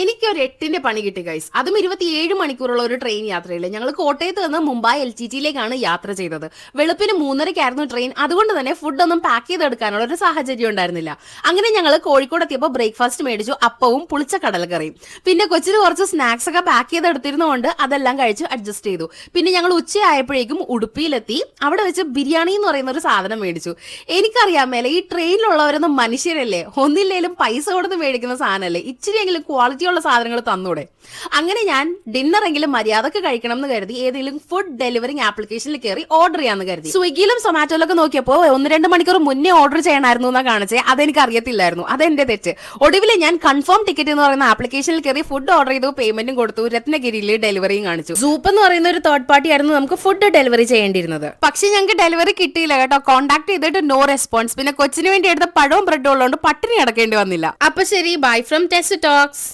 എനിക്കൊരു 8ന്റെ പണി കിട്ടി ഗൈസ്. അതും 27 മണിക്കൂറുള്ള ഒരു ട്രെയിൻ യാത്രയില്ല. ഞങ്ങൾ കോട്ടയത്ത് നിന്ന് മുംബൈ LTTയിലേക്കാണ് യാത്ര ചെയ്തത്. വെളുപ്പിന് 3:30 ട്രെയിൻ. അതുകൊണ്ട് തന്നെ ഫുഡൊന്നും പാക്ക് ചെയ്തെടുക്കാനുള്ള ഒരു സാഹചര്യം ഉണ്ടായിരുന്നില്ല. അങ്ങനെ ഞങ്ങൾ കോഴിക്കോട് എത്തിയപ്പോൾ ബ്രേക്ക്ഫാസ്റ്റ് മേടിച്ചു, അപ്പവും പുളിച്ച കടലക്കറിയും. പിന്നെ കൊച്ചിന് കുറച്ച് സ്നാക്സ് ഒക്കെ പാക്ക് ചെയ്തെടുത്തിരുന്നതുകൊണ്ട് അതെല്ലാം കഴിച്ച് അഡ്ജസ്റ്റ് ചെയ്തു. പിന്നെ ഞങ്ങൾ ഉച്ചയായപ്പോഴേക്കും ഉടുപ്പിയിലെത്തി. അവിടെ വെച്ച് ബിരിയാണി എന്ന് പറയുന്ന ഒരു സാധനം മേടിച്ചു. എനിക്കറിയാൻ മേലെ ഈ ട്രെയിനിലുള്ളവരൊന്നും മനുഷ്യരല്ലേ, ഒന്നില്ലേലും പൈസ കൊടുത്ത് മേടിക്കുന്ന സാധനമല്ലേ, ഇച്ചിരിയെങ്കിലും ക്വാളിറ്റി ഉള്ള സാധനങ്ങൾ തന്നൂടെ. അങ്ങനെ ഞാൻ ഡിന്നറെങ്കിലും മര്യാദക്ക് കഴിക്കണം എന്ന് കരുതി ഏതെങ്കിലും ഫുഡ് ഡെലിവറിംഗ് ആപ്ലിക്കേഷനിൽ കയറി ഓർഡർ ചെയ്യാന്ന് കരുതി. സ്വിഗ്ഗിയിലും സൊമാറ്റോയിലൊക്കെ നോക്കിയപ്പോൾ 1-2 മണിക്കൂർ മുന്നേ ഓർഡർ ചെയ്യണമായിരുന്നു എന്നാ കാണിച്ചേ. അതെനിക്ക് അറിയത്തില്ലായിരുന്നു, അതെന്റെ തെറ്റ്. ഒടുവിൽ ഞാൻ കൺഫേം ടിക്കറ്റ് എന്ന് പറയുന്ന ആപ്ലിക്കേഷനിൽ കയറി ഫുഡ് ഓർഡർ ചെയ്തു, പേയ്മെന്റും കൊടുത്തു. രത്നഗിരിയിൽ ഡെലിവറിയും കാണിച്ചു. സൂപ്പ് എന്ന് പറയുന്ന ഒരു തേർഡ് പാർട്ടി ആയിരുന്നു നമുക്ക് ഫുഡ് ഡെലിവറി ചെയ്യേണ്ടിയിരുന്നത്. പക്ഷെ ഞങ്ങൾക്ക് ഡെലിവറി കിട്ടിയില്ല കേട്ടോ. കോൺടാക്ട് ചെയ്തിട്ട് നോ റെസ്പോൺസ്. പിന്നെ കൊച്ചിന് വേണ്ടി എടുത്ത പഴവും ബ്രെഡും ഉള്ളതുകൊണ്ട് പട്ടിണി അടക്കേണ്ടി വന്നില്ല. അപ്പൊ ശരി, ബൈ ഫ്രം ടെസ്റ്റ് ടോക്സ്.